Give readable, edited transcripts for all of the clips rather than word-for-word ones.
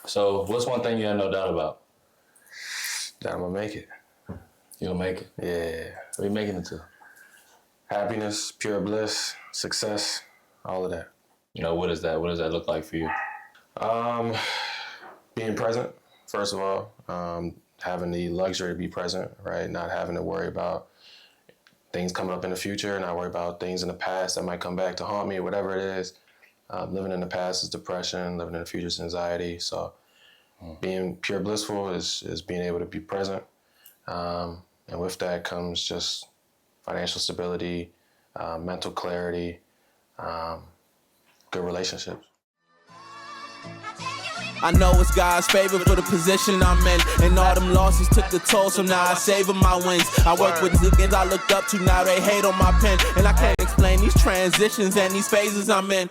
So what's one thing you have no doubt about? That I'm gonna make it. You'll make it. Yeah. What are you making it to? Happiness, pure bliss, success, all of that. You know, what is that? What does that look like for you? Being present, first of all, having the luxury to be present, right? Not having to worry about things coming up in the future, not worry about things in the past that might come back to haunt me, or whatever it is. Living in the past is depression, living in the future is anxiety. So being pure blissful is being able to be present. And with that comes just financial stability, mental clarity, good relationships. I know it's God's favor for the position I'm in. And all them losses took the toll, so now I savor my wins. I work with niggas I looked up to, now they hate on my pen. And I can't explain these transitions and these phases I'm in.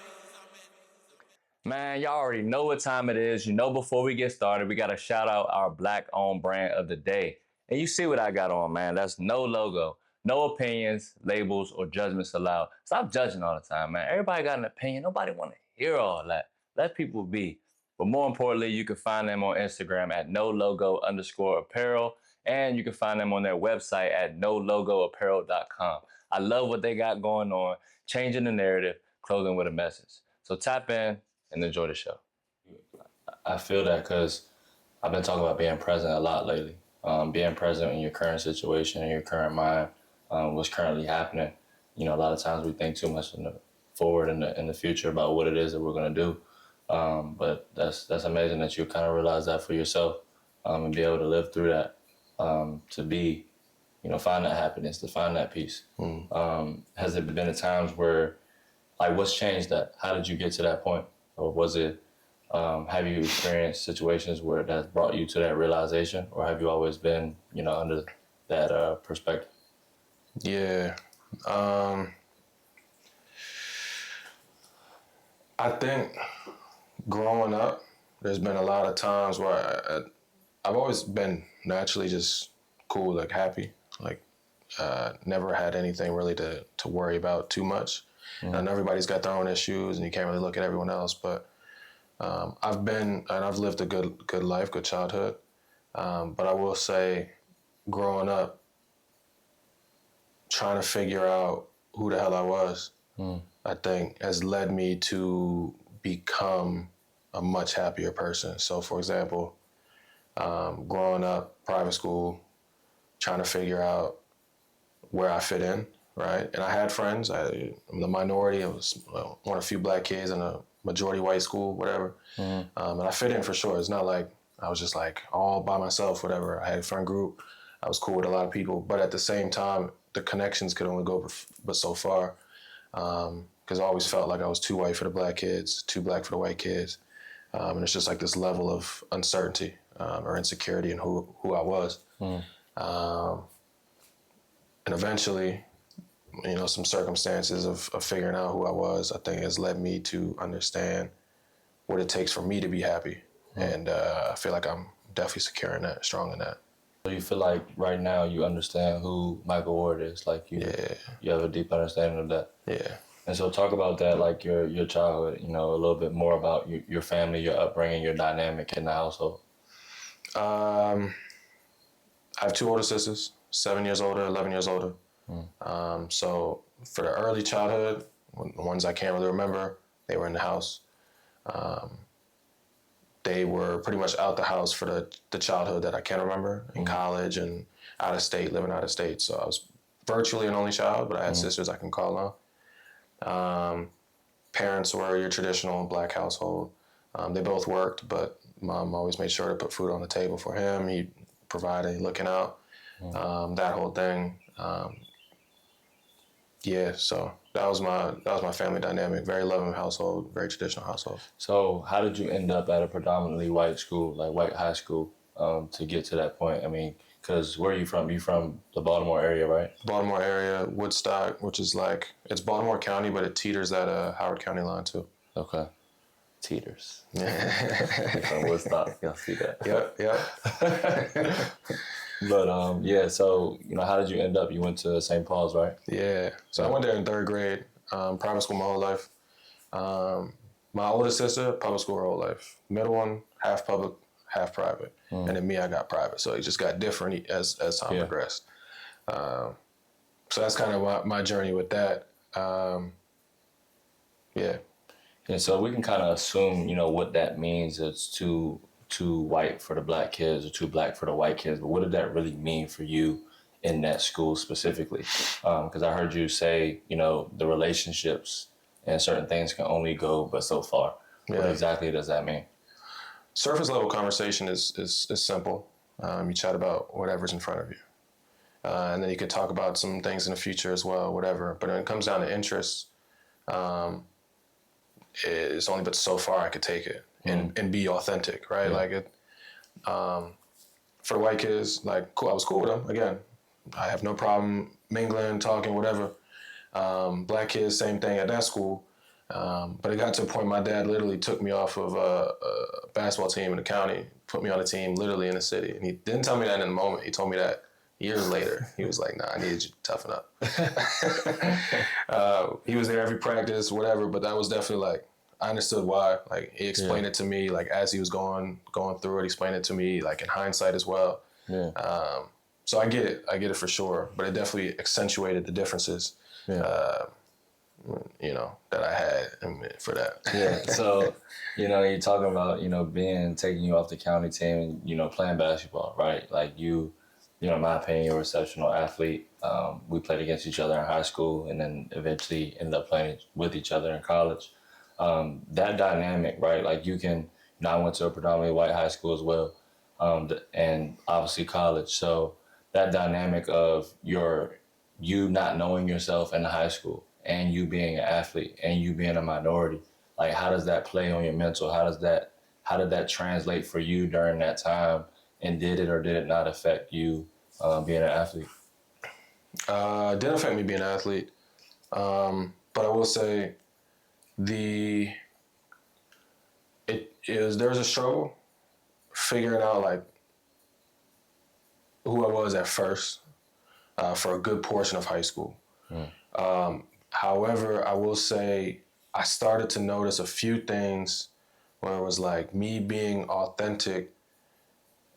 Man, y'all already know what time it is. You know, before we get started, we got to shout out our Black-owned brand of the day. And you see what I got on, man. That's no logo. No opinions, labels, or judgments allowed. Stop judging all the time, man. Everybody got an opinion. Nobody want to hear all that. Let people be. But more importantly, you can find them on Instagram at nologo_apparel. And you can find them on their website at nologoapparel.com. I love what they got going on. Changing the narrative, clothing with a message. So tap in and enjoy the show. I feel that because I've been talking about being present a lot lately. Being present in your current situation, in your current mind, what's currently happening. You know, a lot of times we think too much forward in the future about what it is that we're going to do. But that's amazing that you kind of realize that for yourself and be able to live through that, to be, you know, find that happiness, to find that peace. Has there been times where, like, what's changed that? How did you get to that point? Or was it, have you experienced situations where that's brought you to that realization? Or have you always been, you know, under that perspective? Yeah. I think growing up, there's been a lot of times where I've always been naturally just cool, like happy, like never had anything really to worry about too much. And everybody's got their own issues and you can't really look at everyone else, but I've lived a good life, good childhood. But I will say growing up, trying to figure out who the hell I was, I think has led me to become a much happier person. So for example, growing up, private school, trying to figure out where I fit in, right? And I had friends. I'm the minority. I was one of a few black kids in a majority white school, whatever. And I fit in for sure. It's not like I was just like all by myself, whatever. I had a friend group. I was cool with a lot of people. But at the same time, the connections could only go but so far. Because I always felt like I was too white for the black kids, too black for the white kids. And it's just like this level of uncertainty or insecurity in who I was. And eventually, you know, some circumstances of figuring out who I was, I think has led me to understand what it takes for me to be happy. And I feel like I'm definitely secure in that, strong in that. So you feel like right now you understand who Michael Ward is? Like you have a deep understanding of that? Yeah. And so talk about that, like your childhood, you know, a little bit more about your family, your upbringing, your dynamic in the household. I have two older sisters, 7 years older, 11 years older. So for the early childhood, the ones I can't really remember, they were in the house. They were pretty much out the house for the childhood that I can remember, in college and out of state, living out of state. So I was virtually an only child, but I had sisters I can call on. Parents were your traditional black household. They both worked, but mom always made sure to put food on the table for him. He provided, looking out, that whole thing. So that was my family dynamic. Very loving household, very traditional household. So how did you end up at a predominantly white school, like white high school, to get to that point? I mean, because where are you from? You from the Baltimore area, right? Baltimore area, Woodstock, which is like, it's Baltimore County, but it teeters at Howard County line too. Okay. Teeters. Yeah. From Woodstock, y'all see that? Yep. But so, you know, how did you end up? You went to St. Paul's, right? Yeah. So I went there in third grade, private school my whole life. My older sister, public school her whole life. Middle one, half public, half private. And then me, I got private. So it just got different as time progressed. So that's kind of my journey with that. Yeah. And so we can kind of assume, you know, what that means is too white for the black kids or too black for the white kids. But what did that really mean for you in that school specifically? Because I heard you say, you know, the relationships and certain things can only go but so far. What exactly does that mean? Surface level conversation is simple. You chat about whatever's in front of you. And then you could talk about some things in the future as well, whatever. But when it comes down to interests, it's only but so far I could take it and be authentic, right? Like it, for the white kids, like cool, I was cool with them. Again, I have no problem mingling, talking, whatever. Black kids, same thing at that school. But it got to a point my dad literally took me off of a basketball team in the county, put me on a team literally in the city. And he didn't tell me that in the moment. He told me that years later. He was like, nah, I needed you to toughen up. He was there every practice, whatever, but that was definitely like, I understood why. Like he explained it to me, like as he was going through it, he explained it to me like in hindsight as well. Yeah. So I get it for sure, but it definitely accentuated the differences. Yeah. You know, that I had for that. Yeah. So, you know, you're talking about, you know, taking you off the county team and, you know, playing basketball, right? Like you know, in my opinion, you're a exceptional athlete. We played against each other in high school and then eventually ended up playing with each other in college. That dynamic, right? Like you know, I went to a predominantly white high school as well, and obviously college. So that dynamic of you not knowing yourself in the high school and you being an athlete and you being a minority, like how does that play on your mental? How did that translate for you during that time? And did it or did it not affect you being an athlete? It didn't affect me being an athlete. But I will say there was a struggle figuring out like who I was at first for a good portion of high school. However, I will say I started to notice a few things where it was like me being authentic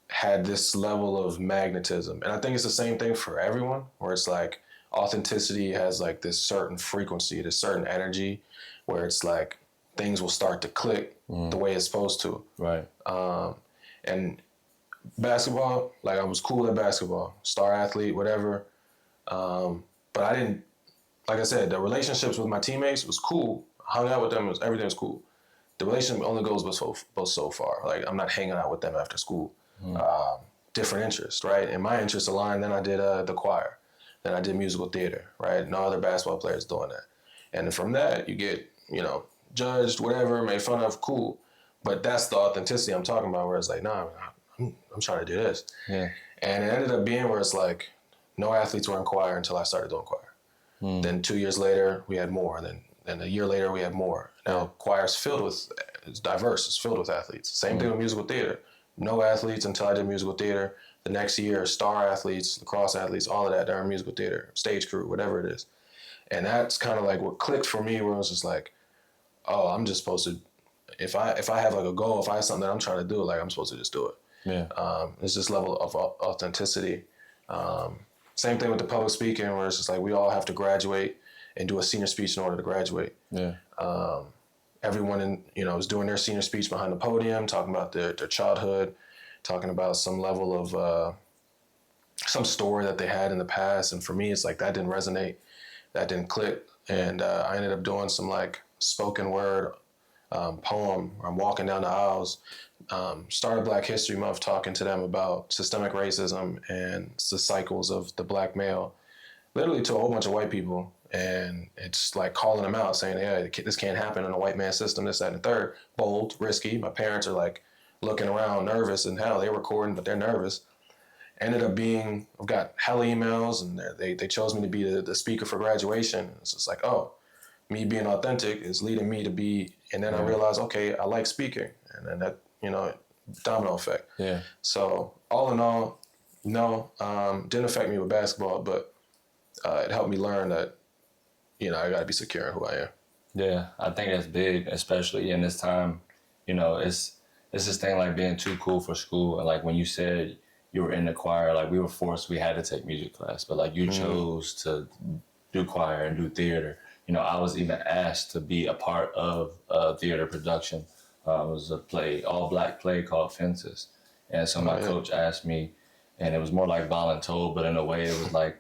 had this level of magnetism. And I think it's the same thing for everyone, where it's like authenticity has like this certain frequency, this certain energy where it's like things will start to click the way it's supposed to. Right. And basketball, like I was cool at basketball, star athlete, whatever. But I didn't, like I said, the relationships with my teammates was cool. Hung out with them, everything was cool. The relationship only goes but so far. Like I'm not hanging out with them after school. Different interests, right? And my interests aligned. Then I did the choir. Then I did musical theater, right? No other basketball players doing that. And from that, you get, you know, judged, whatever, made fun of, cool. But that's the authenticity I'm talking about, where it's like, nah, I'm trying to do this. Yeah. And it ended up being where it's like, no athletes were in choir until I started doing choir. Then 2 years later, we had more. Then a year later, we had more. Now, choir's it's diverse. It's filled with athletes. Same thing with musical theater. No athletes until I did musical theater. The next year, star athletes, lacrosse athletes, all of that, they're in musical theater, stage crew, whatever it is. And that's kind of like what clicked for me, where it was just like, oh, I'm just supposed to, if I have like a goal, if I have something that I'm trying to do, like I'm supposed to just do it. Yeah. It's this level of authenticity. Same thing with the public speaking, where it's just like we all have to graduate and do a senior speech in order to graduate. Yeah. Everyone is doing their senior speech behind the podium, talking about their childhood, talking about some level of some story that they had in the past. And for me, it's like that didn't resonate, that didn't click. And I ended up doing some like spoken word poem. I'm walking down the aisles, started Black History Month talking to them about systemic racism and the cycles of the black male, literally to a whole bunch of white people. And it's like calling them out, saying, yeah, this can't happen in a white man system, this, that, and the third. Bold, risky. My parents are like looking around nervous, and hell, they're recording, but they're nervous. Ended up I've got hella emails, and they chose me to be the speaker for graduation. It's just like, oh, me being authentic is leading me to be, and then I realized, okay, I like speaking. And then that, domino effect. Yeah. So all in all, no, didn't affect me with basketball, but it helped me learn that, I got to be secure in who I am. Yeah, I think that's big, especially in this time. You know, it's this thing like being too cool for school. And like when you said you were in the choir, like we were forced, we had to take music class, but like you chose to do choir and do theater. You know, I was even asked to be a part of a theater production. It was a play, all black play called Fences. And so my coach asked me, and it was more like voluntold, but in a way it was like,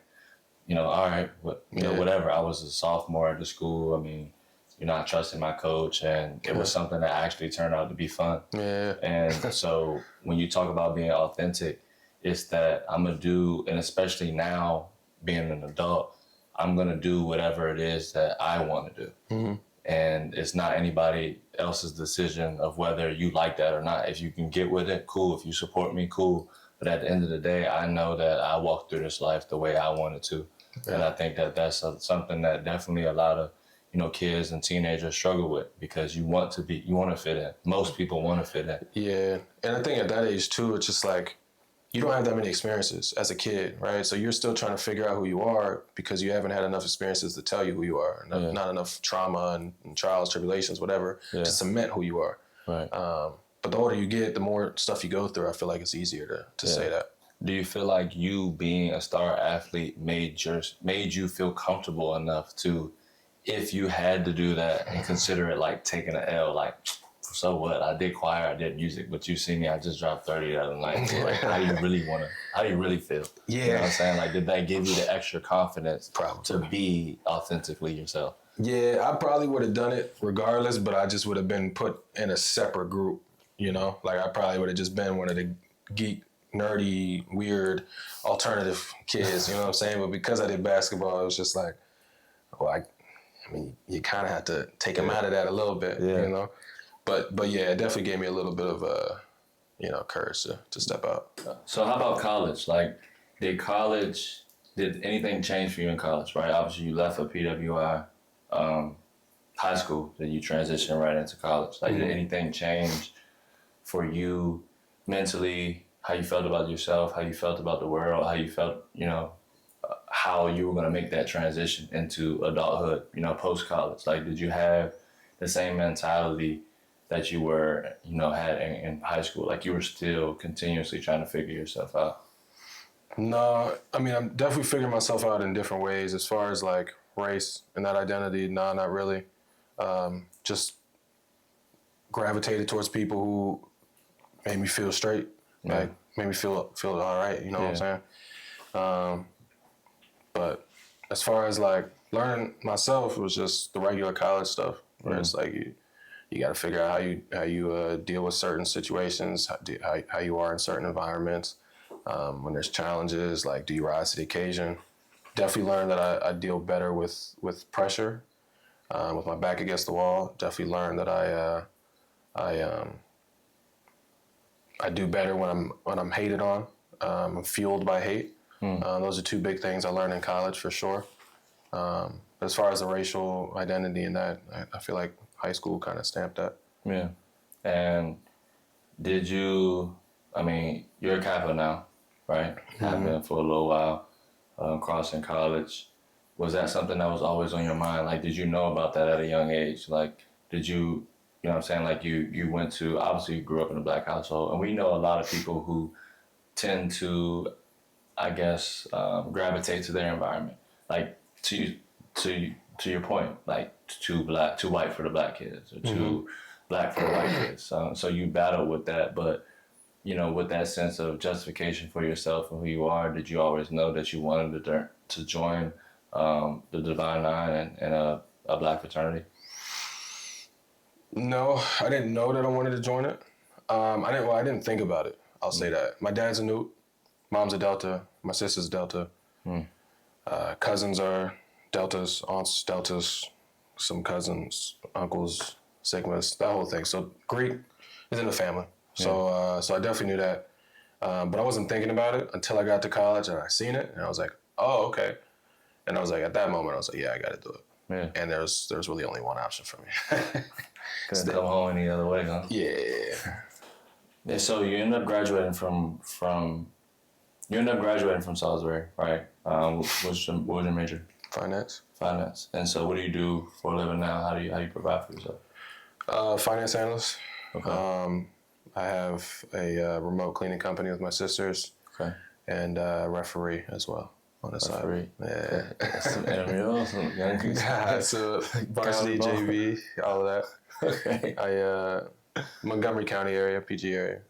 you know, all right, you know, whatever. I was a sophomore at the school. I mean, you know, I trusted my coach, and it was something that actually turned out to be fun. Yeah. And so when you talk about being authentic, it's that I'm going to do, and especially now being an adult, I'm going to do whatever it is that I want to do. And it's not anybody else's decision of whether you like that or not. If you can get with it, cool. If you support me, cool. But at the end of the day, I know that I walked through this life the way I wanted to. And I think that that's something that definitely a lot of, you know, kids and teenagers struggle with, because you want to fit in. Most people want to fit in. Yeah. And I think at that age too, it's just like, you don't have that many experiences as a kid, right? So you're still trying to figure out who you are because you haven't had enough experiences to tell you who you are. Not enough trauma and trials, tribulations, whatever, to cement who you are. Right. But the older you get, the more stuff you go through, I feel like it's easier to say that. Do you feel like you being a star athlete made you feel comfortable enough to, if you had to do that and consider it like taking an L, like, so what? I did choir, I did music, but you see me, I just dropped 30 the other night. So like, how do you really feel? Yeah. You know what I'm saying? Like, did that give you the extra confidence Probably. to be authentically yourself? Yeah, I probably would have done it regardless, but I just would have been put in a separate group, you know? Like, I probably would have just been one of the geek, nerdy, weird, alternative kids, you know what I'm saying? But because I did basketball, it was just like, well, I mean, you kind of have to take them out of that a little bit, you know? But yeah, it definitely gave me a little bit of you know, courage to step out. So how about college? Like, did anything change for you in college, right? Obviously, you left for PWI, high school, then you transitioned right into college. Like, did anything change for you mentally, how you felt about yourself, how you felt about the world, how you felt, you know, how you were going to make that transition into adulthood, you know, post-college? Like, did you have the same mentality that you were, you know, had in high school? Like, you were still continuously trying to figure yourself out? No, I mean, I'm definitely figuring myself out in different ways as far as like race and that identity. No, not really. Just gravitated towards people who made me feel straight, like made me feel all right. You know what I'm saying? But as far as like learning myself, it was just the regular college stuff, where it's like you got to figure out how you deal with certain situations, how you are in certain environments. When there's challenges, like, do you rise to the occasion? Definitely learned that I deal better with pressure, with my back against the wall. Definitely learned that I do better when I'm hated on. I'm fueled by hate. Those are two big things I learned in college for sure. As far as the racial identity and that, I feel like high school kind of stamped that. Yeah. And did you, I mean, you're a Kappa now, right? Have been for a little while, crossing college. Was that something that was always on your mind? Like, did you know about that at a young age? Like, did you, you know what I'm saying? Like, you went to, obviously you grew up in a Black household, and we know a lot of people who tend to, I guess, gravitate to their environment. Like, to your point, like, too white for the Black kids, or too Black for the white kids. So you battle with that, but, you know, with that sense of justification for yourself and who you are, did you always know that you wanted to join the Divine Nine and a Black fraternity? No, I didn't know that I wanted to join it. I didn't think about it. I'll say that. My dad's a Newt, mom's a Delta, my sister's Delta. Cousins are Deltas, aunts Deltas, some cousins, uncles, Sigmas, that whole thing. So Greek is in the family. So I definitely knew that. But I wasn't thinking about it until I got to college and I seen it, and I was like, oh, okay. And I was like, at that moment, I was like, yeah, I got to do it. Yeah. And there's really only one option for me. Couldn't come home any other way, huh? Yeah. Yeah, so you end up graduating from Salisbury, right? What was your major? Finance. Finance. And so, what do you do for a living now? How do you provide for yourself? Finance analyst. Okay. I have a remote cleaning company with my sisters. Okay. And referee as well on the Referee. side. Yeah. Some intramural, some young people. So varsity, JV, all of that. Okay. Montgomery County area, PG area.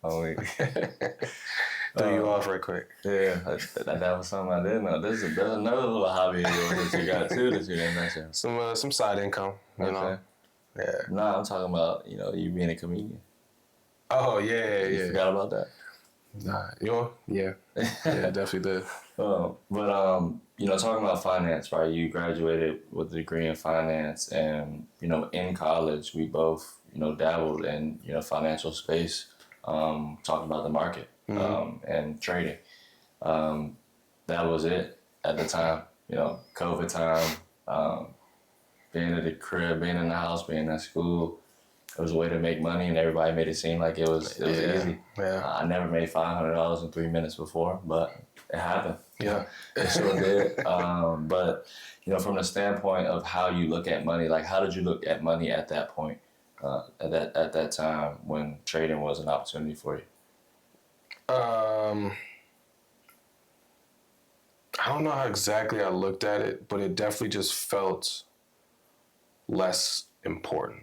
Oh, wait. Threw you off right quick. Yeah, that was something I didn't know. There's another little hobby of yours that you got too that you didn't mention. Some side income, you know. Yeah. No, I'm talking about, you being a comedian. Oh yeah. You forgot about that? Nah, yeah, definitely did. But talking about finance, right? You graduated with a degree in finance, and in college we both dabbled in financial space, talking about the market and trading. That was it at the time. COVID time, being at the crib, being in the house, being at school. It was a way to make money, and everybody made it seem like it was easy. Yeah. I never made $500 in 3 minutes before, but it happened. Yeah. It sure did. But from the standpoint of how you look at money, like how did you look at money at that point, at that time when trading was an opportunity for you? I don't know how exactly I looked at it, but it definitely just felt less important.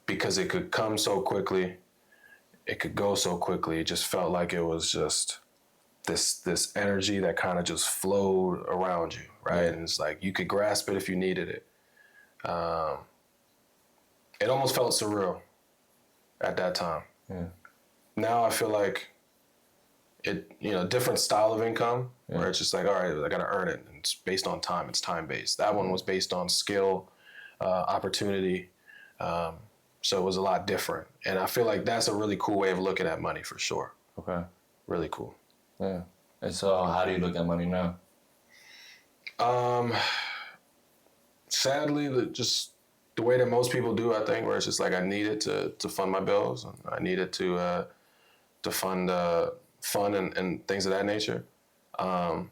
Because it could come so quickly, it could go so quickly. It just felt like it was just this energy that kind of just flowed around you, right? And it's like you could grasp it if you needed it. It almost felt surreal at that time. Yeah. Now I feel like different style of income where it's just like, all right, I got to earn it. And it's based on time. It's time based. That one was based on skill, opportunity. So it was a lot different. And I feel like that's a really cool way of looking at money for sure. Okay. Really cool. Yeah. And so how do you look at money now? Sadly, just the way that most people do, I think, where it's just like I needed to fund my bills. And I needed to fund fun and things of that nature. I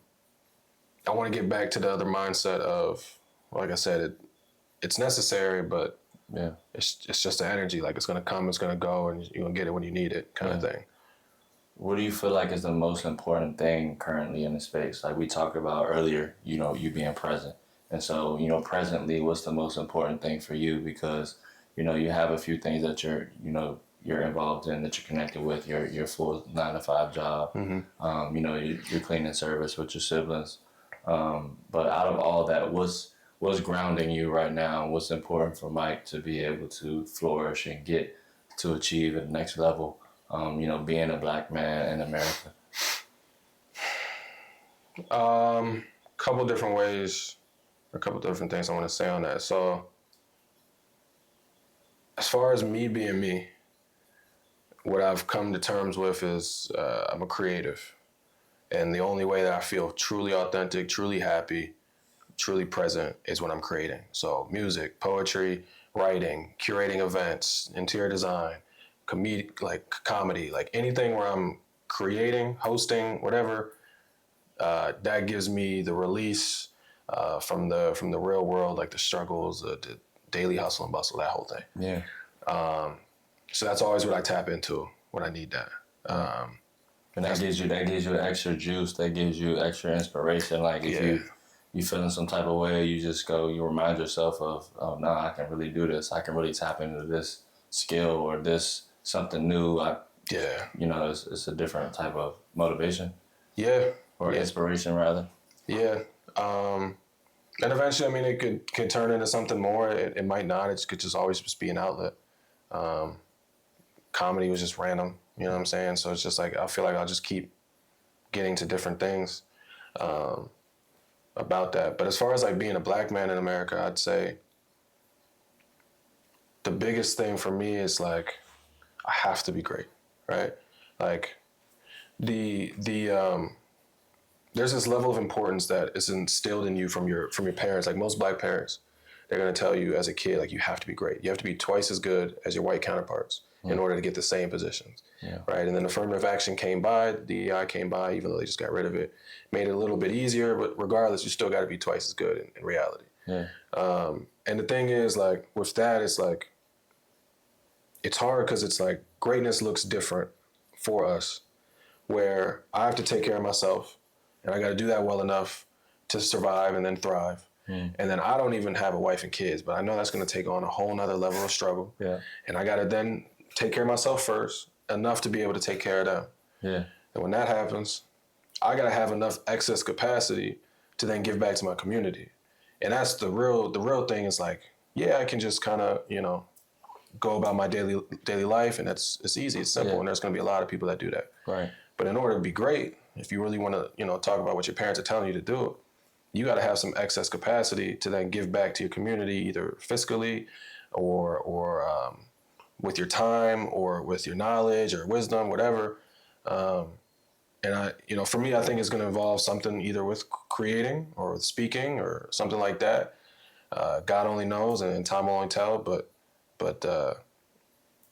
want to get back to the other mindset of, like I said, it's necessary, but yeah, it's just the energy. Like it's gonna come, it's gonna go, and you're gonna get it when you need it, kind of thing. What do you feel like is the most important thing currently in the space? Like we talked about earlier, you being present. And so, presently, what's the most important thing for you? Because, you have a few things that you're involved in, that you're connected with, your full 9-to-5 job, your cleaning service with your siblings. But out of all that, what's grounding you right now? What's important for Mike to be able to flourish and get to achieve at the next level? Being a black man in America. Couple different ways, a couple different things I want to say on that. So, as far as me being me, what I've come to terms with is I'm a creative, and the only way that I feel truly authentic, truly happy, truly present is when I'm creating. So music, poetry, writing, curating events, interior design, comedy, like anything where I'm creating, hosting, whatever, that gives me the release from the real world, like the struggles, the daily hustle and bustle, that whole thing. Yeah. So that's always what I tap into when I need that. And that gives you extra juice, that gives you extra inspiration. Like if you feeling some type of way, you remind yourself of, oh no, I can really do this. I can really tap into this skill or this something new. It's a different type of motivation. Yeah. Or inspiration rather. Yeah. And eventually, it could turn into something more. It might not. It could just always just be an outlet. Comedy was just random, you know what I'm saying? So it's just like, I feel like I'll just keep getting to different things about that. But as far as like being a black man in America, I'd say the biggest thing for me is like, I have to be great, right? Like there's this level of importance that is instilled in you from your parents. Like most black parents, they're gonna tell you as a kid, like you have to be great. You have to be twice as good as your white counterparts. in order to get the same positions, right? And then affirmative action came by, DEI came by, even though they just got rid of it, made it a little bit easier, but regardless, you still got to be twice as good in reality. Yeah. And the thing is, like, with that, it's like, it's hard because it's like greatness looks different for us, where I have to take care of myself and I got to do that well enough to survive and then thrive. And then I don't even have a wife and kids, but I know that's going to take on a whole nother level of struggle. Yeah. And I got to then take care of myself first, enough to be able to take care of them. Yeah. And when that happens, I got to have enough excess capacity to then give back to my community. And that's the real thing is like, yeah, I can just kind of, you know, go about my daily life, and it's easy, it's simple, and there's going to be a lot of people that do that. Right. But in order to be great, if you really want to, you know, talk about what your parents are telling you to do, you got to have some excess capacity to then give back to your community, either fiscally or with your time or with your knowledge or wisdom, whatever. And I, you know, for me, I think it's going to involve something either with creating or with speaking or something like that. God only knows, and time will only tell. But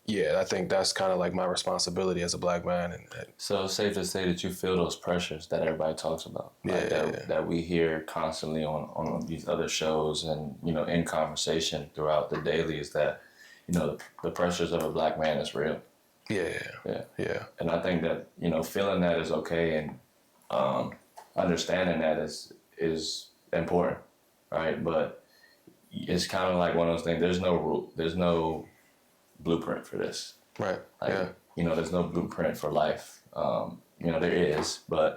yeah, I think that's kind of like my responsibility as a Black man. And so it's safe to say that you feel those pressures that everybody talks about, right? That we hear constantly on these other shows and, you know, in conversation throughout the daily, is that, you know, the pressures of a Black man is real. Yeah. And I think that, you know, feeling that is okay, and understanding that is important, right? But it's kind of like one of those things. There's no rule. There's no blueprint for this. Right. Like, you know, there's no blueprint for life. You know, there is, but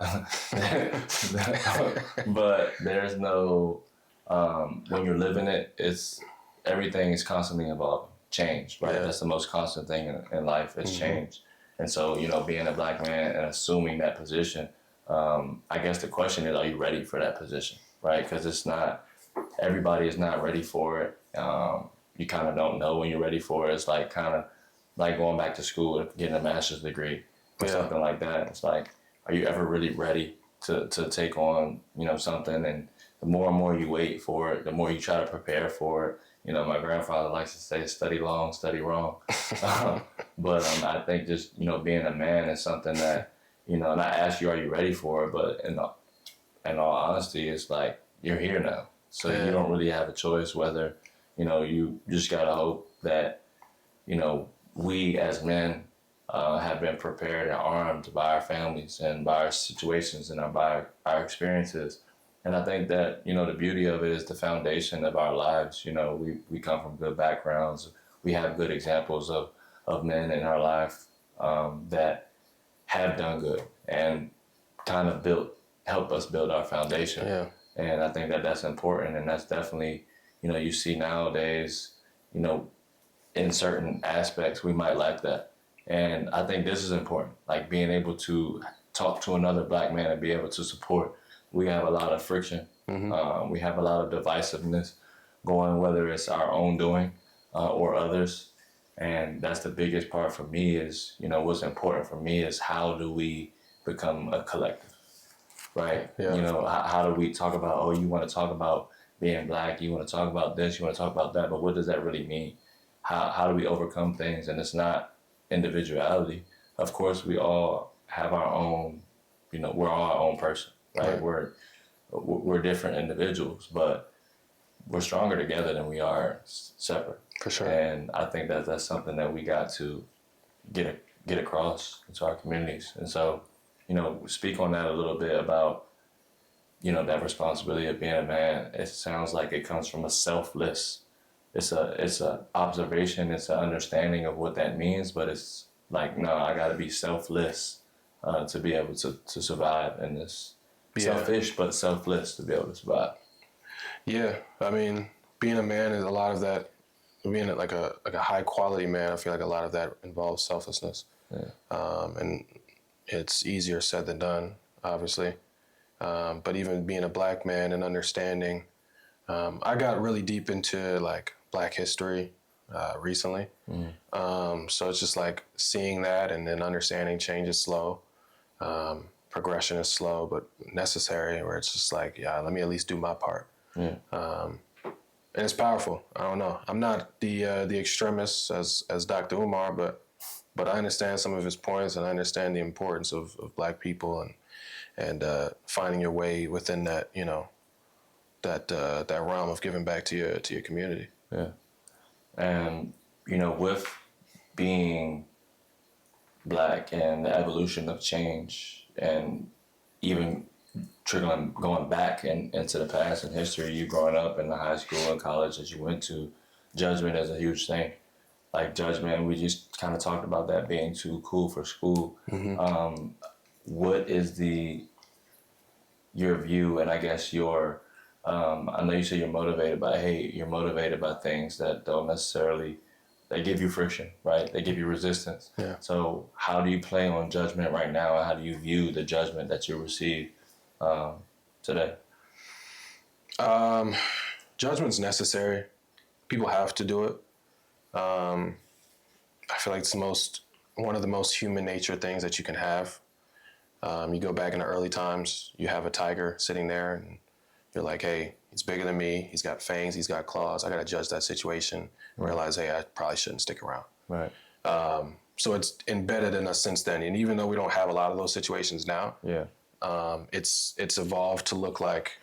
but there's no. When you're living it, everything is constantly evolving. Change, right? Yeah. That's the most constant thing in life is change. And so, you know, being a Black man and assuming that position, I guess the question is, are you ready for that position, right? Because it's not, everybody is not ready for it. You kind of don't know when you're ready for it. It's like kind of like going back to school and getting a master's degree or something like that. It's like, are you ever really ready to take on, you know, something? And the more and more you wait for it, the more you try to prepare for it. You know, my grandfather likes to say, study long, study wrong. But I think just, you know, being a man is something that, you know, and I ask you, are you ready for it? But in all honesty, it's like, you're here now. So you don't really have a choice whether, you know, you just got to hope that, you know, we as men have been prepared and armed by our families and by our situations and by our experiences. And I think that, you know, the beauty of it is the foundation of our lives. You know, we come from good backgrounds. We have good examples of men in our life that have done good and kind of help us build our foundation. Yeah. And I think that that's important. And that's definitely, you know, you see nowadays, you know, in certain aspects, we might lack that. And I think this is important, like being able to talk to another Black man and be able to support. We have a lot of friction. We have a lot of divisiveness going, whether it's our own doing or others. And that's the biggest part for me is, you know, what's important for me is how do we become a collective, right? Yeah. You know, how do we talk about, oh, you want to talk about being Black, you want to talk about this, you want to talk about that, but what does that really mean? How do we overcome things? And it's not individuality. Of course, we all have our own, you know, we're all our own person. Right, we're different individuals, but we're stronger together than we are separate. For sure. And I think that that's something that we got to get across into our communities. And so, you know, speak on that a little bit about, you know, that responsibility of being a man. It sounds like it comes from a selfless. It's a observation. It's an understanding of what that means. But it's like, no, I got to be selfless to be able to survive in this. Selfish, but selfless to be able to survive. Yeah, I mean, being a man is a lot of that. Being like a high quality man, I feel like a lot of that involves selflessness. And it's easier said than done, obviously. But even being a Black man and understanding, I got really deep into like Black history recently. So it's just like seeing that and then understanding change is slow. Progression is slow but necessary, where it's just like, yeah, let me at least do my part. And it's powerful. I don't know. I'm not the extremist as Dr. Umar, but But I understand some of his points, and I understand the importance of Black people and finding your way within that, you know, that realm of giving back to your community. Yeah. And, you know, with being Black and the evolution of change and even going back into the past and history, you growing up in the high school and college that you went to, judgment is a huge thing. Like judgment, we just kind of talked about that being too cool for school. What is your view, and I guess your, I know you say you're motivated by hate, you're motivated by things that don't necessarily, they give you friction, right? They give you resistance. Yeah. So how do you play on judgment right now? And how do you view the judgment that you receive today? Judgment's necessary. People have to do it. I feel like it's one of the most human nature things that you can have. You go back in the early times, you have a tiger sitting there and you're like, hey, he's bigger than me. He's got fangs, he's got claws. I got to judge that situation and realize, hey, I probably shouldn't stick around. Right. So it's embedded in us since then. And even though we don't have a lot of those situations now, Yeah. it's evolved to look like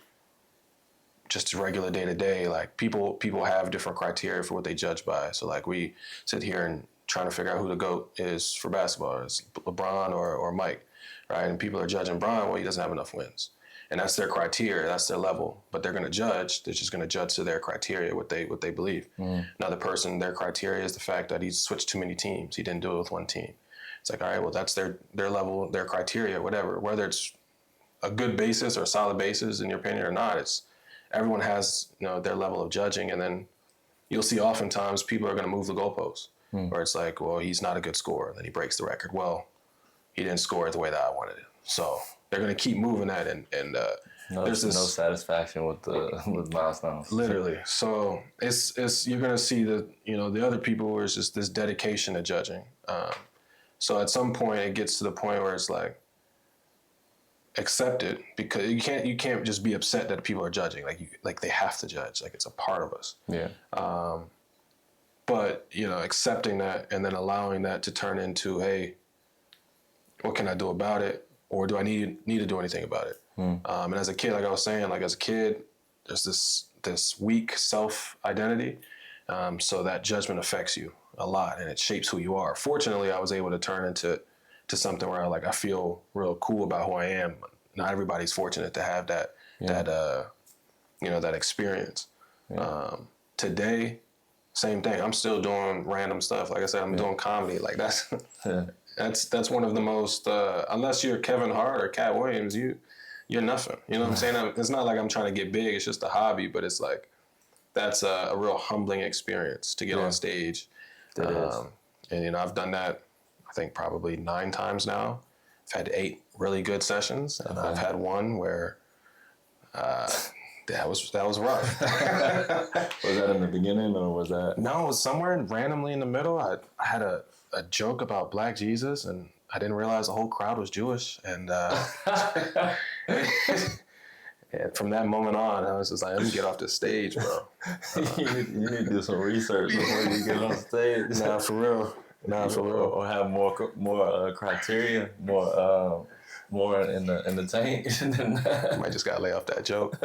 just regular day to day. Like people have different criteria for what they judge by. So like we sit here and trying to figure out who the GOAT is for basketball. It's LeBron or Mike, right? And people are judging Bron, well, he doesn't have enough wins. And that's their criteria, that's their level. But they're gonna judge, they're just gonna judge to their criteria, what they believe. Another person, their criteria is the fact that he's switched too many teams. He didn't do it with one team. It's like, all right, well, that's their level, their criteria, whatever. Whether it's a good basis or a solid basis in your opinion or not, everyone has, you know, their level of judging, and then you'll see oftentimes people are going to move the goalposts, where it's like, well, he's not a good scorer, then he breaks the record. Well, he didn't score it the way that I wanted it, so they're going to keep moving that, and there's no satisfaction with milestones. Literally, so it's you're going to see the other people where it's just this dedication to judging. So at some point it gets to the point where it's like, accept it, because you can't just be upset that people are judging. Like they have to judge. Like it's a part of us. Yeah. But accepting that and then allowing that to turn into, hey, what can I do about it, or do I need to do anything about it? And as a kid, like I was saying, there's this weak self identity, so that judgment affects you a lot and it shapes who you are. Fortunately, I was able to turn into something where I feel real cool about who I am. Not everybody's fortunate to have that experience. Yeah. Today, same thing. I'm still doing random stuff. Like I said, I'm doing comedy. Like that's that's one of the most. Unless you're Kevin Hart or Cat Williams, you're nothing. You know what I'm saying? It's not like I'm trying to get big. It's just a hobby. But it's like that's a real humbling experience to get on stage. It is. And I've done that, I think probably 9 times now. I've had 8 really good sessions, and I've had one where that was rough. Was that in the beginning, or was that? No, it was somewhere randomly in the middle. I had a joke about Black Jesus, and I didn't realize the whole crowd was Jewish. And and from that moment on, I was just like, let me get off the stage, bro. You need to do some research before you get on stage. Nah, for real. Or have more criteria, more in the tank. Might just gotta lay off that joke.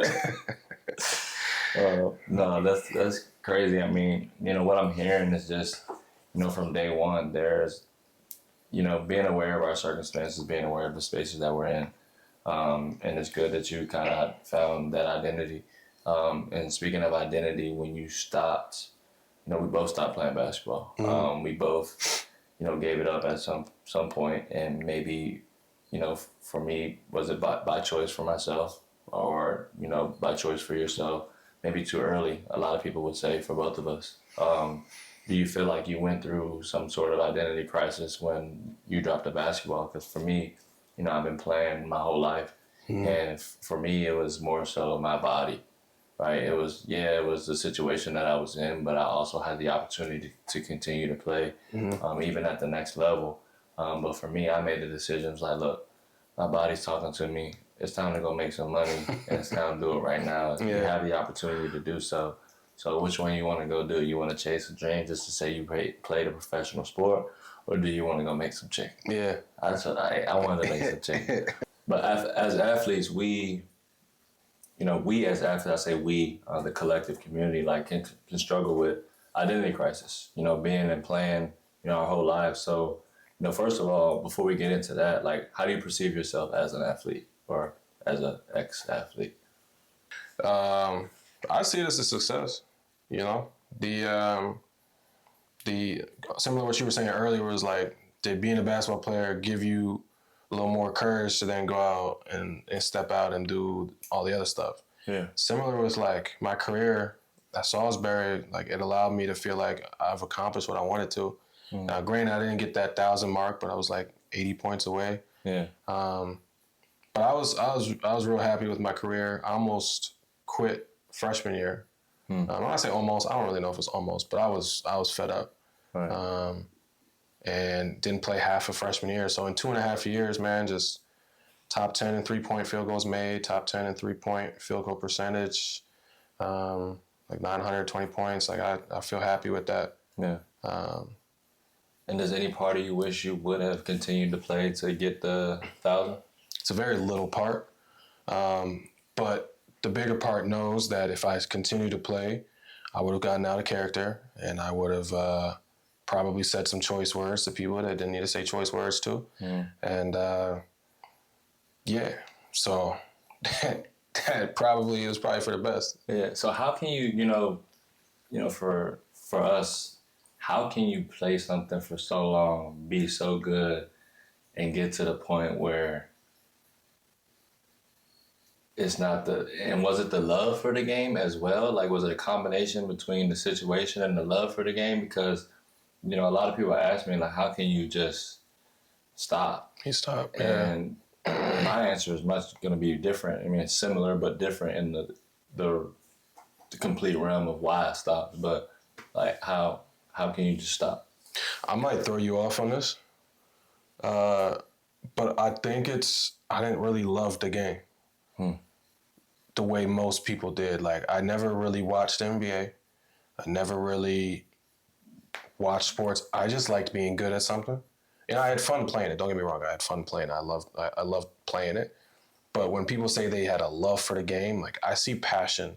No, that's crazy. I mean, what I'm hearing is just, from day one, there's, being aware of our circumstances, being aware of the spaces that we're in. And it's good that you kind of found that identity. And speaking of identity, when you stopped, we both stopped playing basketball. We both, gave it up at some point, and maybe, for me, was it by choice for myself, or, by choice for yourself? Maybe too early, a lot of people would say, for both of us. Do you feel like you went through some sort of identity crisis when you dropped the basketball? Because for me, I've been playing my whole life, and for me, it was more so my body. Right, it was the situation that I was in, but I also had the opportunity to continue to play, even at the next level. But for me, I made the decisions like, look, my body's talking to me. It's time to go make some money, and it's time to do it right now. You have the opportunity to do so. So which one you want to go do? You want to chase a dream just to say you played a professional sport, or do you want to go make some chicken? Yeah. That's what I wanted to make some chicken. But as athletes, we as athletes, I say we, the collective community, like can struggle with identity crisis, being and playing, our whole lives. So, first of all, before we get into that, like, how do you perceive yourself as an athlete or as an ex-athlete? I see it as a success. The similar to what you were saying earlier was like, did being a basketball player give you a little more courage to then go out and step out and do all the other stuff? Yeah. Similar with like my career at Salisbury, like it allowed me to feel like I've accomplished what I wanted to. Now, granted, I didn't get that 1,000 mark, but I was like 80 points away. Yeah. But I was real happy with my career. I almost quit freshman year. When I say almost, I don't really know if it's almost, but I was fed up. Right. And didn't play half of freshman year. So in 2.5 years, man, just top 10 in 3-point field goals made, top 10 in 3-point field goal percentage, like 920 points. Like I feel happy with that. Yeah. And does any part of you wish you would have continued to play to get the 1,000? It's a very little part. But the bigger part knows that if I continue to play, I would have gotten out of character and I would have probably said some choice words to people that didn't need to say choice words to. And so that probably was probably for the best. Yeah. So how can you, for us, how can you play something for so long, be so good, and get to the point where it's not and was it the love for the game as well? Like, was it a combination between the situation and the love for the game? Because, a lot of people ask me, like, how can you just stop? He stopped. And my answer is much going to be different. I mean, it's similar, but different in the complete realm of why I stopped. But, like, how can you just stop? I might throw you off on this, but I think I didn't really love the game the way most people did. Like, I never really watched NBA. I never really watched sports. I just liked being good at something. And I had fun playing it. Don't get me wrong. I had fun playing it. I loved playing it. But when people say they had a love for the game, like, I see passion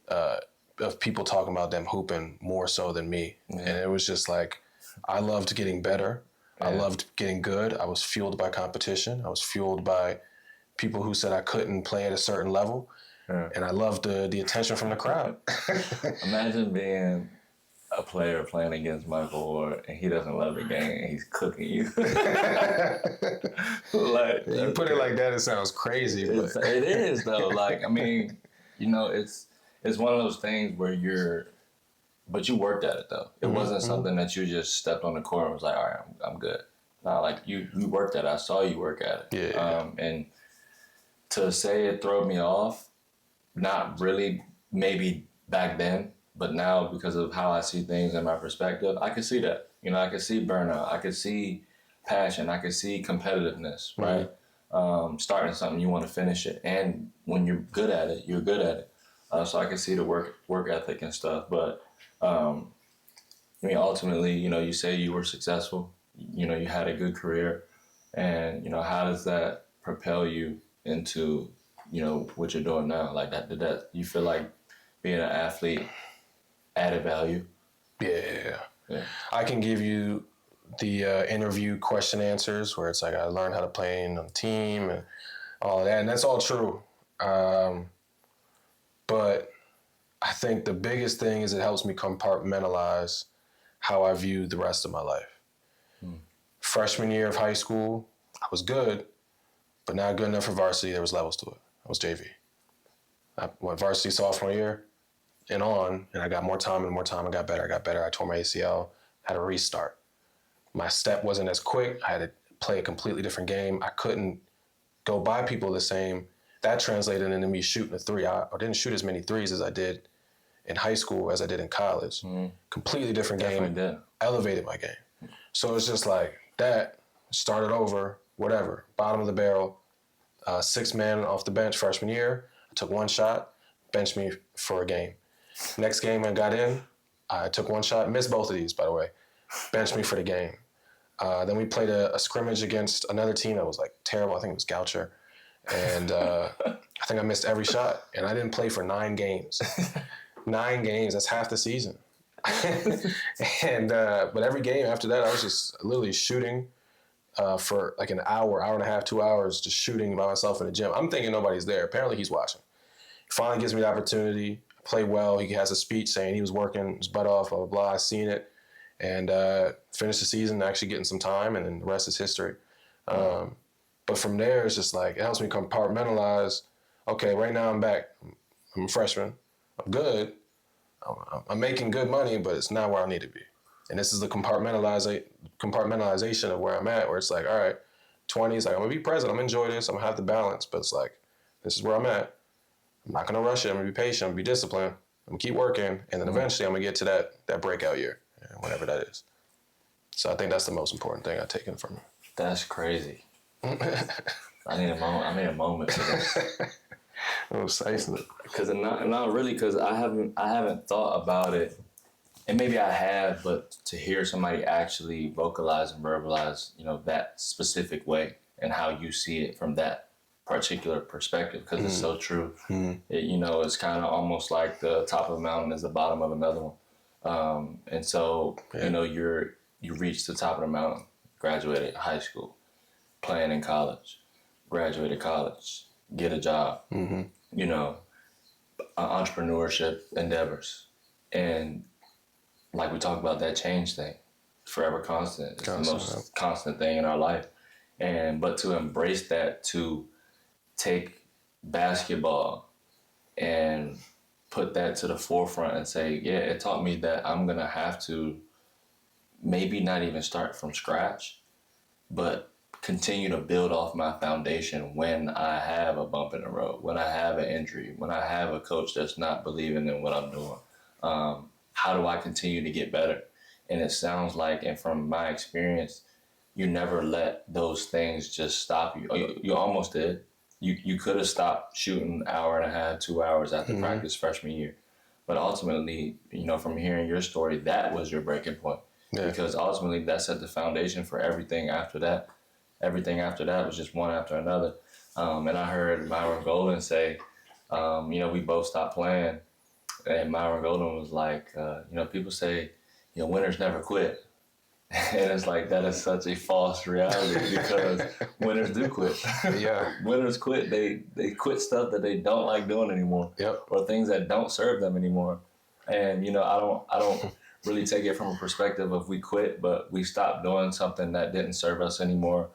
of people talking about them hooping more so than me. Yeah. And it was just like, I loved getting better. Yeah. I loved getting good. I was fueled by competition. I was fueled by people who said I couldn't play at a certain level. Yeah. And I loved the attention from the crowd. Imagine being a player playing against Michael and he doesn't love the game and he's cooking you. Like, you put it like that, it sounds crazy. But. It is, though. Like, I mean, it's one of those things where but you worked at it, though. It wasn't something that you just stepped on the court and was like, all right, I'm good. No, like, you worked at it. I saw you work at it. Yeah. And to say it threw me off, not really maybe back then, but now because of how I see things and my perspective, I can see that. I can see burnout. I can see passion. I can see competitiveness, right? Starting something, you want to finish it. And when you're good at it, you're good at it. So I can see the work ethic and stuff. But, ultimately, you say you were successful. You had a good career. And, how does that propel you into, what you're doing now? Like, did that you feel like being an athlete added value? Yeah. I can give you the interview question answers where it's like I learned how to play on a team and all of that, and that's all true. But I think the biggest thing is it helps me compartmentalize how I view the rest of my life. Freshman year of high school, I was good, but not good enough for varsity. There was levels to it. I was JV. I went varsity sophomore year and on, and I got more time and more time. I got better. I tore my ACL, had a restart. My step wasn't as quick. I had to play a completely different game. I couldn't go by people the same. That translated into me shooting a three. I didn't shoot as many threes as I did in high school as I did in college. Completely different game. Did. Elevated my game. So it's just like that, started over, whatever, bottom of the barrel, 6 man off the bench freshman year. I took one shot, benched me for a game. Next game I got in, I took one shot, missed both of these, by the way, benched me for the game. Then we played a scrimmage against another team that was like terrible. I think it was Goucher. And I think I missed every shot. And I didn't play for 9 games. 9 games, that's half the season. And but every game after that, I was just literally shooting for like an hour and a half, 2 hours, just shooting by myself in the gym. I'm thinking nobody's there. Apparently he's watching. He finally gives me the opportunity. I play well. He has a speech saying he was working his butt off, blah, blah, blah. I seen it. And finished the season actually getting some time, and then the rest is history. But from there, it's just like, it helps me compartmentalize. Okay, right now I'm back. I'm a freshman. I'm good. I'm making good money, but it's not where I need to be. And this is the compartmentalization of where I'm at, where it's like, all right, 20s, like, I'm going to be present. I'm going to enjoy this. I'm going to have the balance. But it's like, this is where I'm at. I'm not going to rush it. I'm going to be patient. I'm going to be disciplined. I'm going to keep working. And then eventually I'm going to get to that breakout year, whatever that is. So I think that's the most important thing I've taken from it. That's crazy. I need a moment. I need a moment for this. Because not really, because I haven't thought about it, and maybe I have, but to hear somebody actually vocalize and verbalize, that specific way and how you see it from that particular perspective, because it's so true. It's kind of almost like the top of a mountain is the bottom of another one, and so you reach the top of the mountain, graduated high school, playing in college, graduated college, get a job, entrepreneurship endeavors. And like we talked about, that change thing, forever constant. It's the most constant thing in our life. But to embrace that, to take basketball and put that to the forefront and say, yeah, it taught me that I'm going to have to maybe not even start from scratch, but continue to build off my foundation when I have a bump in the road, when I have an injury, when I have a coach that's not believing in what I'm doing. How do I continue to get better? And it sounds like, and from my experience, you never let those things just stop you. You almost did. You could have stopped shooting an hour and a half, 2 hours after practice freshman year. But ultimately, from hearing your story, that was your breaking point. Yeah. Because ultimately that set the foundation for everything after that. Everything after that was just one after another. And I heard Myron Golden say, we both stopped playing. And Myron Golden was like, people say, winners never quit. And it's like, that is such a false reality, because winners do quit. Yeah. Winners quit. They quit stuff that they don't like doing anymore. Yep. Or things that don't serve them anymore. And, I don't really take it from a perspective of we quit, but we stopped doing something that didn't serve us anymore.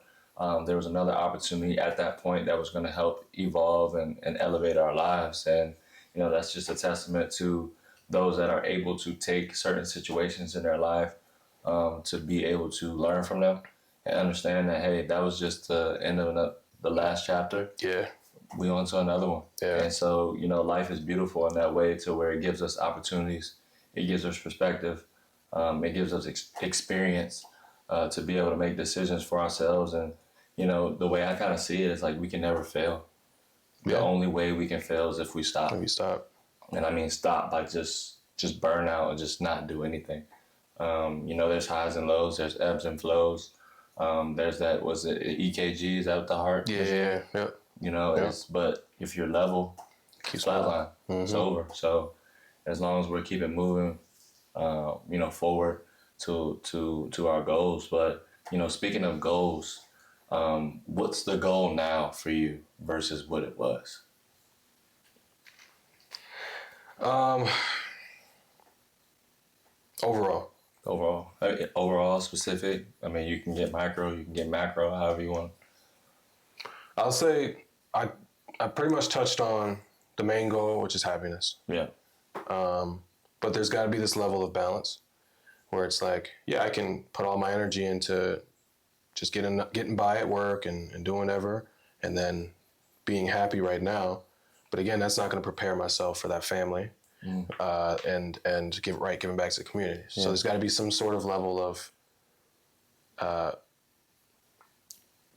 There was another opportunity at that point that was going to help evolve and elevate our lives. And, that's just a testament to those that are able to take certain situations in their life to be able to learn from them and understand that, hey, that was just the end of the last chapter. Yeah. We on to another one. Yeah. And so, life is beautiful in that way, to where it gives us opportunities. It gives us perspective. It gives us experience to be able to make decisions for ourselves. And, the way I kind of see it is like, we can never fail. The only way we can fail is if we stop. If we stop. And I mean stop by just burn out and just not do anything. There's highs and lows. There's ebbs and flows. There's that, was it EKG? Is that what the heart? Yeah. But if you're level, keep flatline. It's over. So as long as we're keeping moving, forward to our goals. But, speaking of goals, what's the goal now for you versus what it was? Overall specific. I mean, you can get micro, you can get macro, however you want. I'll say I pretty much touched on the main goal, which is happiness. Yeah. But there's got to be this level of balance where it's like, yeah, I can put all my energy into just getting by at work and doing whatever, and then being happy right now. But again, that's not going to prepare myself for that family and giving back to the community. Yeah. So there's got to be some sort of level of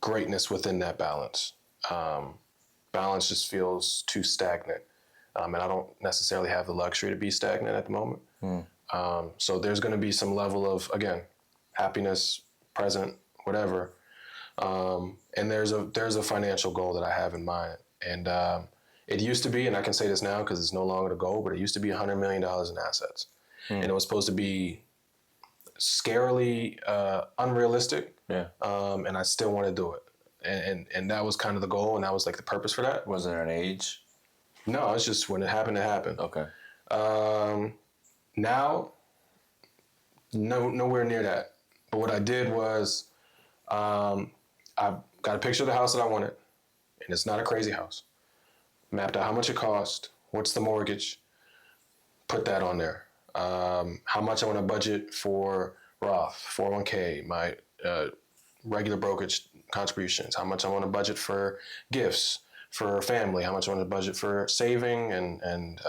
greatness within that balance. Balance just feels too stagnant. And I don't necessarily have the luxury to be stagnant at the moment. So there's going to be some level of, again, happiness present whatever. And there's a financial goal that I have in mind. And it used to be, and I can say this now because it's no longer the goal, but it used to be $100 million in assets. And it was supposed to be scarily unrealistic. Yeah. And I still want to do it. And that was kind of the goal, and that was like the purpose for that. Was there an age? No, it's just when it happened, it happened. Okay. Now, nowhere near that. But what I did was, I got a picture of the house that I wanted, and it's not a crazy house. Mapped out how much it cost, what's the mortgage, put that on there. How much I want to budget for Roth, 401k, my regular brokerage contributions, how much I want to budget for gifts for family, how much I want to budget for saving and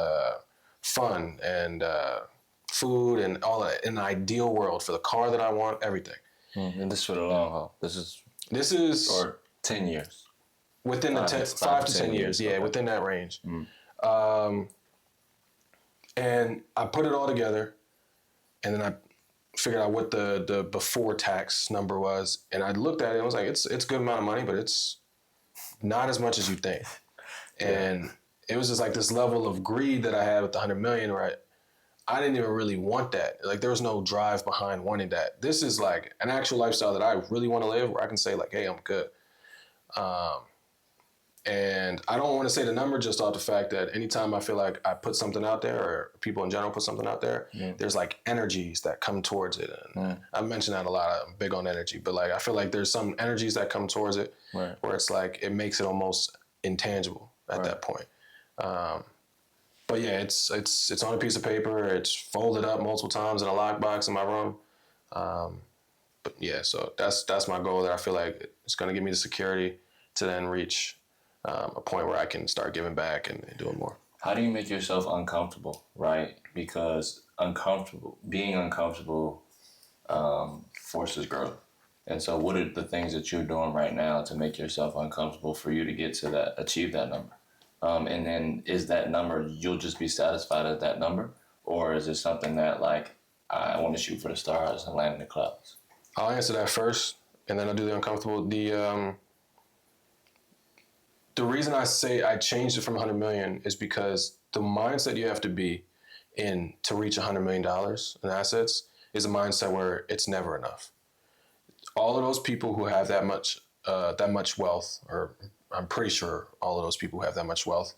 fun and food and all that. In an ideal world, for the car that I want, everything. And this is for the long haul. This is Or 10 years. within the 5 to 10 years. Yeah, okay. within that range. And I put it all together, and then I figured out what the before tax number was, and I looked at it and I was like, it's a good amount of money, but it's not as much as you think. And it was just like this level of greed that I had with the 100 million, where I didn't even really want that. Like, there was no drive behind wanting that. This is like an actual lifestyle that I really want to live, where I can say like, hey, I'm good. And I don't want to say the number just off the fact that anytime I feel like I put something out there, or people in general put something out there, there's like energies that come towards it. And I mention that a lot. I'm big on energy, but like I feel like there's some energies that come towards it where it's like it makes it almost intangible at that point. But yeah, it's on a piece of paper. It's folded up multiple times in a lockbox in my room. But yeah, so that's my goal. That I feel like it's going to give me the security to then reach a point where I can start giving back and doing more. How do you make yourself uncomfortable, right? Because being uncomfortable forces growth. And so what are the things that you're doing right now to make yourself uncomfortable for you to get to that, achieve that number? And then is that number, you'll just be satisfied at that number? Or is it something that like, I want to shoot for the stars and land in the clouds? I'll answer that first, and then I'll do the uncomfortable. The reason I say I changed it from 100 million is because the mindset you have to be in to reach $100 million in assets is a mindset where it's never enough. All of those people who have that much wealth, or I'm pretty sure all of those people who have that much wealth,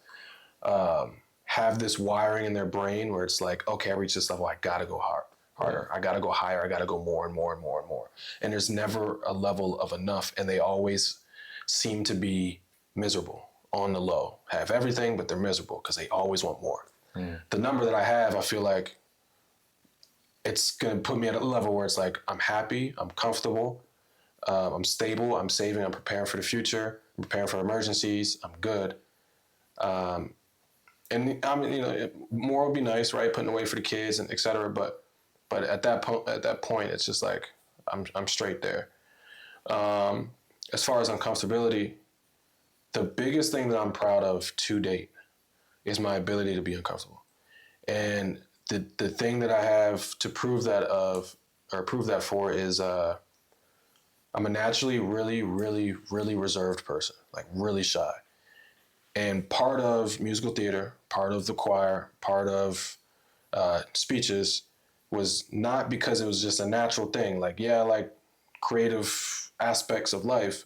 have this wiring in their brain where it's like, okay, I reached this level, I gotta go harder. I gotta go higher. I gotta go more and more and more and more. And there's never a level of enough, and they always seem to be miserable on the low. Have everything, but they're miserable because they always want more. The number that I have, I feel like it's gonna put me at a level where it's like I'm happy, I'm comfortable, I'm stable, I'm saving, I'm preparing for the future, I'm preparing for emergencies, I'm good. And I mean, more would be nice, right? Putting away for the kids and et cetera. But at that point, it's just like I'm straight there. As far as uncomfortability, the biggest thing that I'm proud of to date is my ability to be uncomfortable. And the thing that I have to prove that for is I'm a naturally really, really, really reserved person, like really shy. And part of musical theater, part of the choir, part of speeches was not because it was just a natural thing. Like, yeah, like creative aspects of life,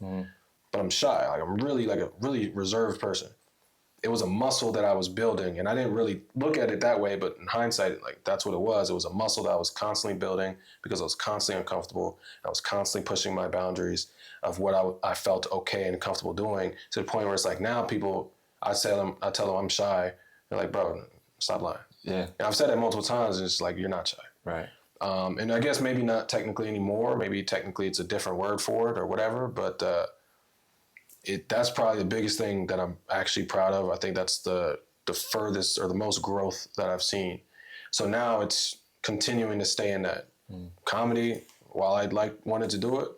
but I'm shy. Like I'm really like a really reserved person. It was a muscle that I was building, and I didn't really look at it that way, but in hindsight, like that's what it was. It was a muscle that I was constantly building because I was constantly uncomfortable. I was constantly pushing my boundaries of what I felt okay and comfortable doing, to the point where it's like now people, I tell them I'm shy. They're like, bro, stop lying. Yeah. And I've said that multiple times, and it's like, you're not shy. Right. And I guess maybe not technically anymore. Maybe technically it's a different word for it or whatever, but that's probably the biggest thing that I'm actually proud of. I think that's the furthest or the most growth that I've seen. So now it's continuing to stay in that. Comedy, while I wanted to do it,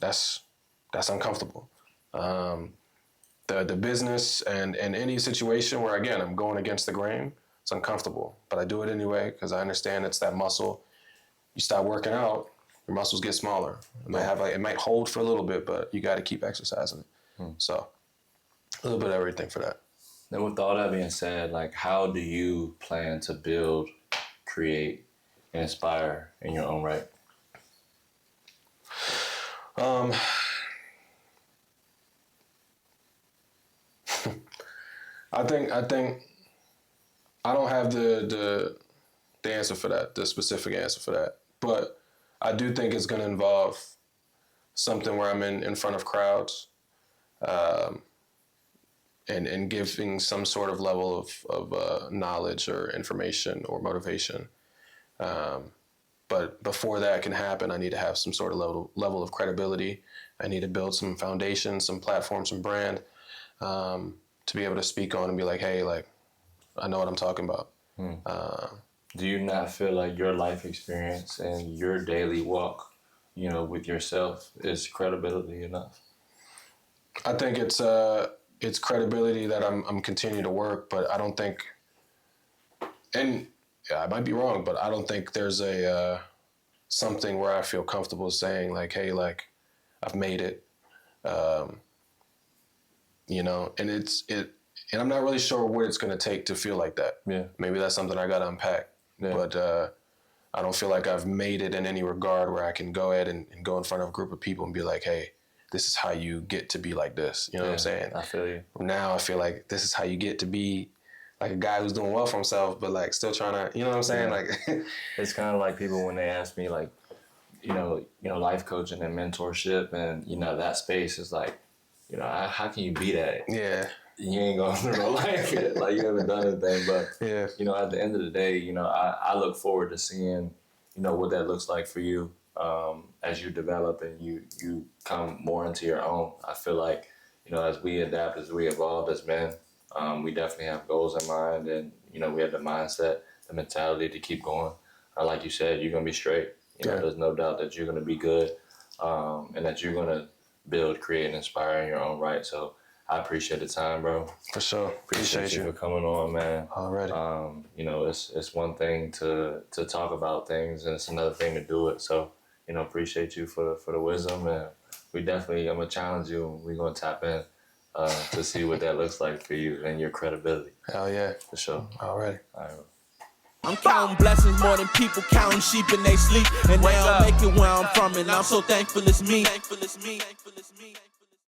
that's uncomfortable. The business and any situation where, again, I'm going against the grain, it's uncomfortable. But I do it anyway because I understand it's that muscle. You stop working out, your muscles get smaller. It might hold for a little bit, but you got to keep exercising it. So a little bit of everything for that. And with all that being said, like, how do you plan to build, create, and inspire in your own right? I think I don't have the answer for that, the specific answer for that. But I do think it's going to involve something where I'm in front of crowds, and giving some sort of level of knowledge or information or motivation. But before that can happen, I need to have some sort of level of credibility. I need to build some foundation, some platform, some brand, to be able to speak on and be like, hey, like, I know what I'm talking about. Do you not feel like your life experience and your daily walk, you know, with yourself is credibility enough? I think it's credibility that I'm continuing to work, but I don't think, and yeah, I might be wrong, but I don't think there's a something where I feel comfortable saying like, hey, like, I've made it, you know, and and I'm not really sure what it's going to take to feel like that. Yeah. Maybe that's something I got to unpack. Yeah. But I don't feel like I've made it in any regard where I can go ahead and go in front of a group of people and be like, hey, this is how you get to be like this. You know what I'm saying? I feel you. Now I feel like this is how you get to be like a guy who's doing well for himself, but like still trying to, you know what I'm saying? Yeah. Like, it's kind of like people when they ask me like, you know, life coaching and mentorship, and you know that space is like, you know, how can you be that? Yeah. You ain't going through no life yet. Like, you haven't done anything. But, yeah, you know, at the end of the day, you know, I look forward to seeing, you know, what that looks like for you as you develop and you come more into your own. I feel like, you know, as we adapt, as we evolve as men, we definitely have goals in mind. And, you know, we have the mindset, the mentality to keep going. Like you said, you're going to be straight. You know, there's no doubt that you're going to be good and that you're going to build, create, and inspire in your own right. So, I appreciate the time, bro. For sure. Appreciate you for coming on, man. Already. You know, it's one thing to talk about things, and it's another thing to do it. So, you know, appreciate you for the wisdom, and I'm gonna challenge you, and we're gonna tap in to see what that looks like for you and your credibility. Hell yeah. For sure. Already. All right. I'm counting blessings more than people counting sheep in they sleep. And they don't make it where I'm from, and I'm so thankful it's me.